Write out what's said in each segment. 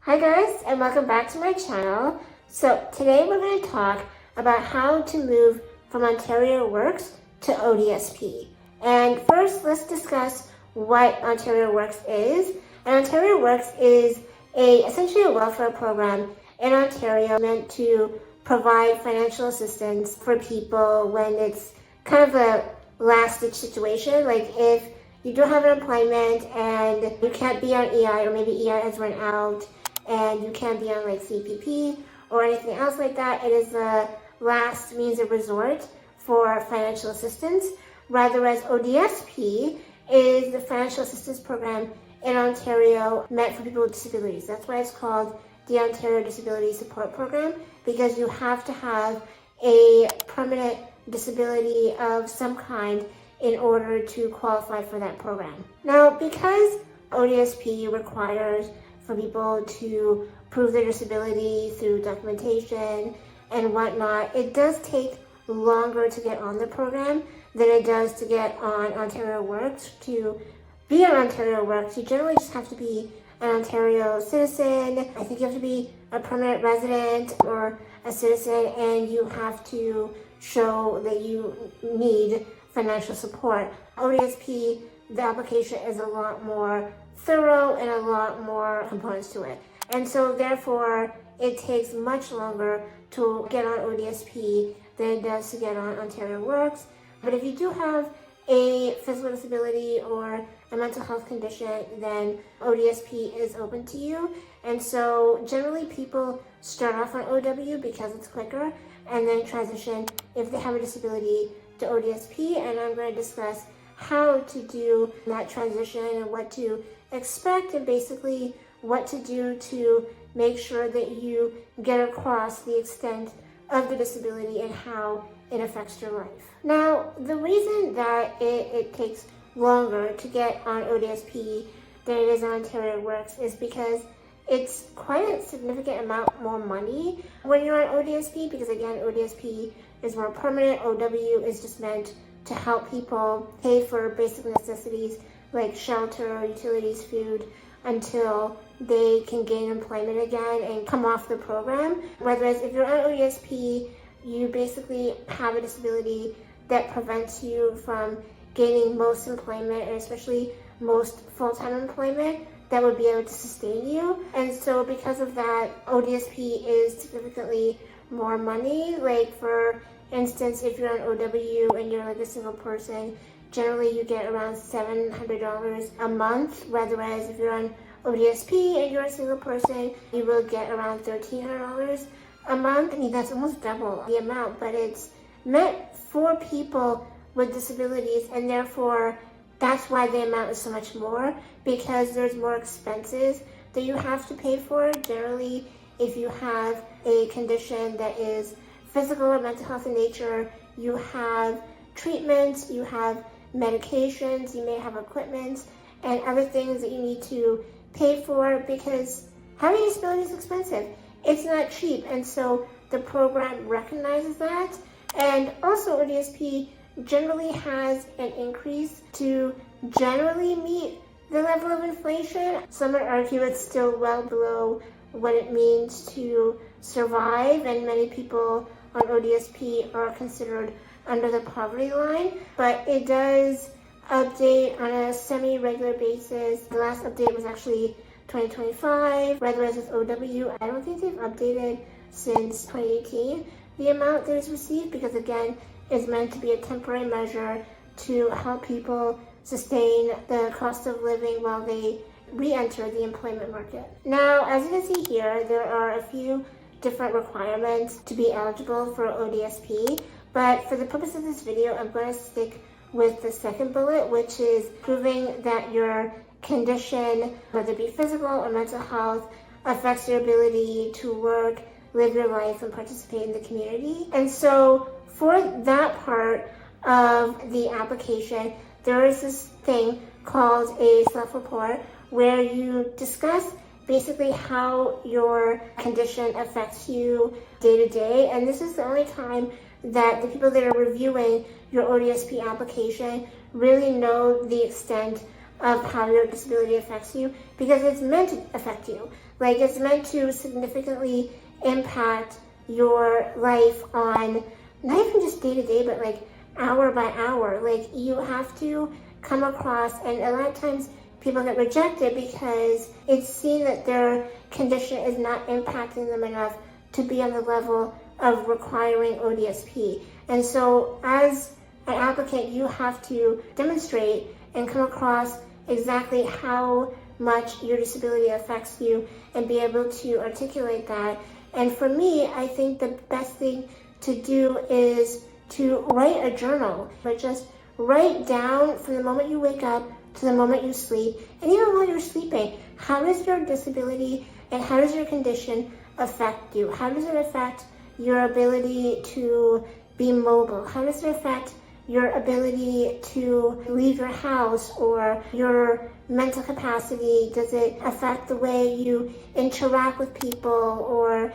Hi guys, and welcome back to my channel. So today we're going to talk about how to move from Ontario Works to ODSP. And first, let's discuss what Ontario Works is. And Ontario Works is essentially a welfare program in Ontario meant to provide financial assistance for people when it's kind of a last-ditch situation. Like if you don't have an employment and you can't be on EI, or maybe EI has run out, and you can't be on like CPP or anything else like that. It is the last means of resort for financial assistance, rather as ODSP is the financial assistance program in Ontario meant for people with disabilities. That's why it's called the Ontario Disability Support Program, because you have to have a permanent disability of some kind in order to qualify for that program. Now, because ODSP requires for people to prove their disability through documentation and whatnot, it does take longer to get on the program than it does to get on Ontario Works. To be on Ontario Works, you generally just have to be an Ontario citizen. I think you have to be a permanent resident or a citizen, and you have to show that you need financial support. ODSP, the application is a lot more thorough and a lot more components to it. And so therefore, it takes much longer to get on ODSP than it does to get on Ontario Works. But if you do have a physical disability or a mental health condition, then ODSP is open to you. And so generally people start off on OW because it's quicker, and then transition if they have a disability to ODSP. And I'm going to discuss how to do that transition and what to expect, and basically what to do to make sure that you get across the extent of the disability and how it affects your life. Now, the reason that it takes longer to get on ODSP than it is on Ontario Works is because it's quite a significant amount more money when you're on ODSP, because again, ODSP is more permanent. OW is just meant to help people pay for basic necessities like shelter, utilities, food, until they can gain employment again and come off the program. Whereas if you're on ODSP, you basically have a disability that prevents you from gaining most employment, and especially most full-time employment that would be able to sustain you. And so because of that, ODSP is significantly more money. Like for instance, if you're on OW and you're like a single person, generally you get around $700 a month, whereas if you're on ODSP and you're a single person, you will get around $1,300 a month. I mean, that's almost double the amount, but it's meant for people with disabilities, and therefore that's why the amount is so much more, because there's more expenses that you have to pay for. Generally, if you have a condition that is physical or mental health in nature, you have treatments, you have medications, you may have equipment and other things that you need to pay for, because having a disability is expensive. It's not cheap, and so the program recognizes that. And also ODSP generally has an increase to generally meet the level of inflation. Some would argue it's still well below what it means to survive, and many people on ODSP are considered under the poverty line, but it does update on a semi-regular basis. The last update was actually 2025, whereas with OW, I don't think they've updated since 2018 the amount that is received, because again, it's meant to be a temporary measure to help people sustain the cost of living while they re-enter the employment market. Now, as you can see here, there are a few different requirements to be eligible for ODSP, but for the purpose of this video, I'm going to stick with the second bullet, which is proving that your condition, whether it be physical or mental health, affects your ability to work, live your life, and participate in the community. And so for that part of the application, there is this thing called a self-report where you discuss basically how your condition affects you day to day. And this is the only time that the people that are reviewing your ODSP application really know the extent of how your disability affects you, because it's meant to affect you. Like, it's meant to significantly impact your life on not even just day to day, but like hour by hour. Like, you have to come across, and a lot of times people get rejected because it's seen that their condition is not impacting them enough to be on the level of requiring ODSP. And so as an applicant, you have to demonstrate and come across exactly how much your disability affects you and be able to articulate that. And for me, I think the best thing to do is to write a journal, but just write down from the moment you wake up to the moment you sleep, and even while you're sleeping, how does your disability and how does your condition affect you? How does it affect your ability to be mobile? How does it affect your ability to leave your house or your mental capacity? Does it affect the way you interact with people or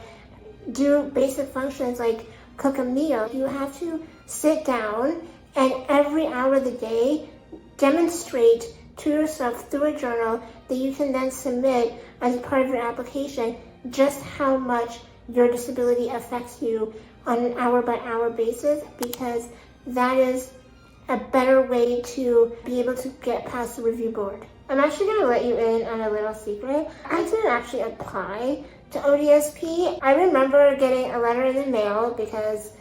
do basic functions like cook a meal? You have to sit down and every hour of the day demonstrate to yourself through a journal that you can then submit as part of your application just how much your disability affects you on an hour by hour basis, because that is a better way to be able to get past the review board. I'm actually going to let you in on a little secret. I didn't actually apply to ODSP. I remember getting a letter in the mail because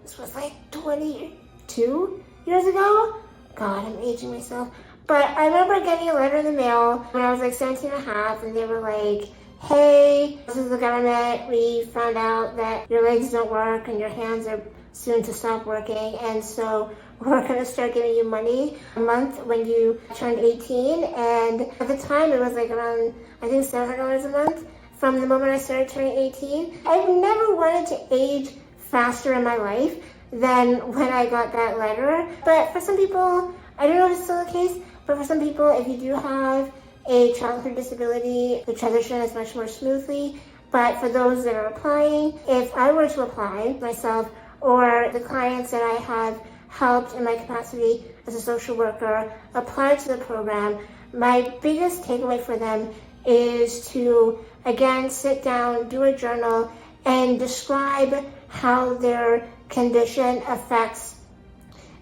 this was like 22 years ago. God, I'm aging myself. But I remember getting a letter in the mail when I was like 17 and a half, and they were like, hey, this is the government. We found out that your legs don't work and your hands are soon to stop working, and so we're going to start giving you money a month when you turn 18. And at the time, it was like around, I think, $700 a month from the moment I started turning 18. I've never wanted to age faster in my life than when I got that letter. But for some people, I don't know if it's still the case, but for some people, if you do have a childhood disability, the transition is much more smoothly. But for those that are applying, if I were to apply myself or the clients that I have helped in my capacity as a social worker apply to the program, my biggest takeaway for them is to, again, sit down, do a journal, and describe how their condition affects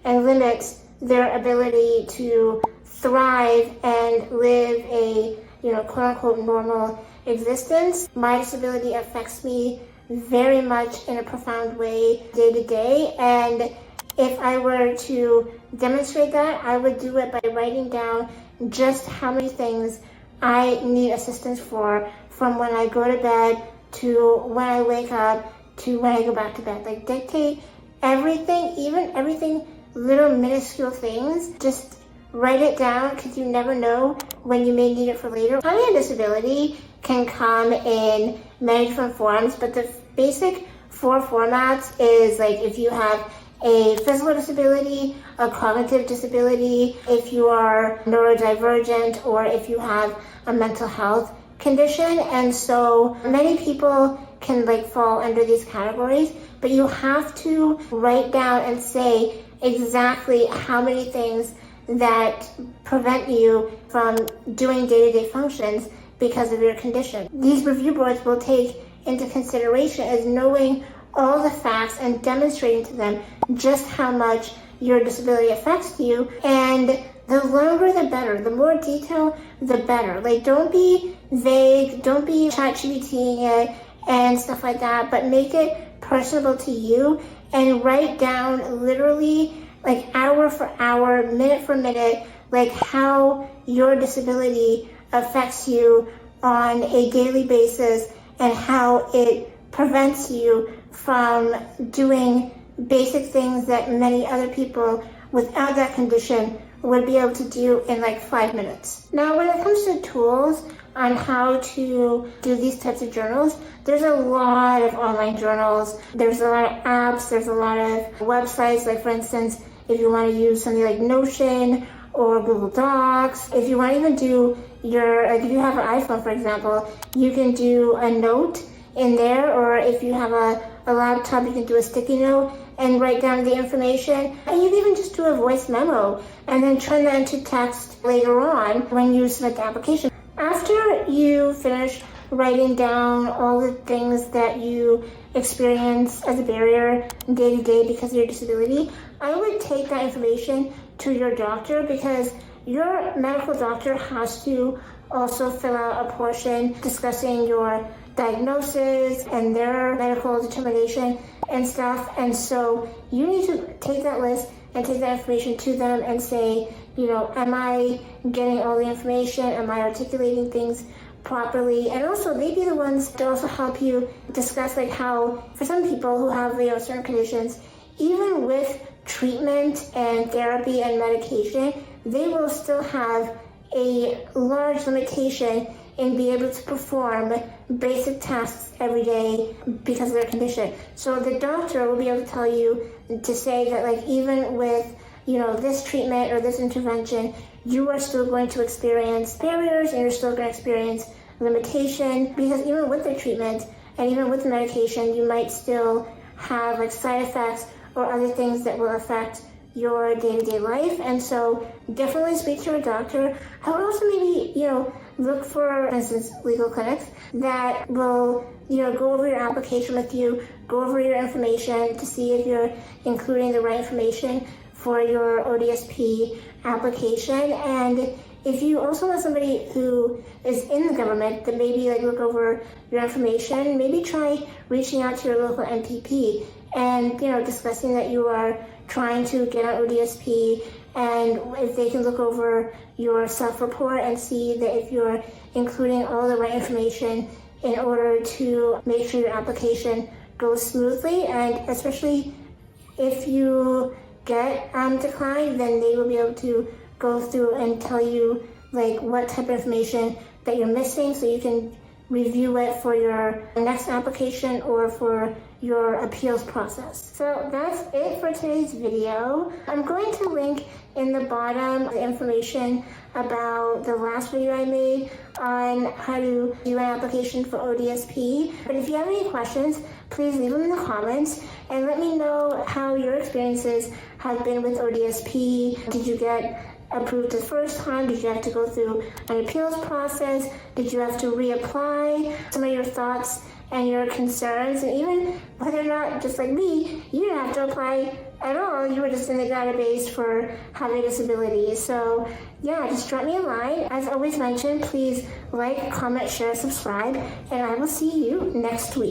and limits their ability to thrive and live a, quote-unquote normal existence. My disability affects me very much in a profound way day to day, and if I were to demonstrate that, I would do it by writing down just how many things I need assistance for, from when I go to bed to when I wake up to when I go back to bed. Like, dictate everything, even everything, little minuscule things. Just write it down, because you never know when you may need it for later. Having a disability can come in many different forms, but the basic 4 formats is like if you have a physical disability, a cognitive disability, if you are neurodivergent, or if you have a mental health condition. And so many people can fall under these categories, but you have to write down and say exactly how many things that prevent you from doing day-to-day functions because of your condition. These review boards will take into consideration as knowing all the facts and demonstrating to them just how much your disability affects you. And the longer the better, the more detail the better. Don't be vague, don't be ChatGPTing it and stuff like that, but make it personable to you and write down literally hour for hour, minute for minute, how your disability affects you on a daily basis and how it prevents you from doing basic things that many other people without that condition would be able to do in 5 minutes. Now, when it comes to tools on how to do these types of journals, there's a lot of online journals. There's a lot of apps. There's a lot of websites. For instance, if you want to use something like Notion or Google Docs, if you want to even do if you have an iPhone, for example, you can do a note in there, or if you have a laptop, you can do a sticky note and write down the information. And you can even just do a voice memo and then turn that into text later on when you submit the application. After you finish writing down all the things that you experience as a barrier day to day because of your disability, I would take that information to your doctor, because your medical doctor has to also fill out a portion discussing your diagnosis and their medical determination and stuff. And so you need to take that list and take that information to them and say, am I getting all the information? Am I articulating things properly? And also, they'd be the ones to also help you discuss like how, for some people who have certain conditions, even with treatment and therapy and medication, they will still have a large limitation in being able to perform basic tasks every day because of their condition. So the doctor will be able to tell you to say that, like, even with this treatment or this intervention, you are still going to experience barriers and you're still going to experience limitation, because even with the treatment and even with the medication, you might still have like side effects or other things that will affect your day-to-day life. And so definitely speak to your doctor. I would also maybe, look for instance, legal clinics that will, go over your application with you, go over your information to see if you're including the right information for your ODSP application. And if you also want somebody who is in the government that maybe like look over your information, maybe try reaching out to your local MPP and discussing that you are trying to get on ODSP, and if they can look over your self-report and see that if you're including all the right information in order to make sure your application goes smoothly. And especially if you get declined, then they will be able to go through and tell you like what type of information that you're missing, so you can review it for your next application or for your appeals process. So that's it for today's video. I'm going to link in the bottom the information about the last video I made on how to do an application for ODSP. But if you have any questions, please leave them in the comments and let me know how your experiences have been with ODSP. Did you get approved the first time? Did you have to go through an appeals process? Did you have to reapply? Some of your thoughts and your concerns, and even whether or not, just like me, you didn't have to apply at all. You were just in the database for having a disability. So yeah, just drop me a line. As always mentioned, please like, comment, share, subscribe, and I will see you next week.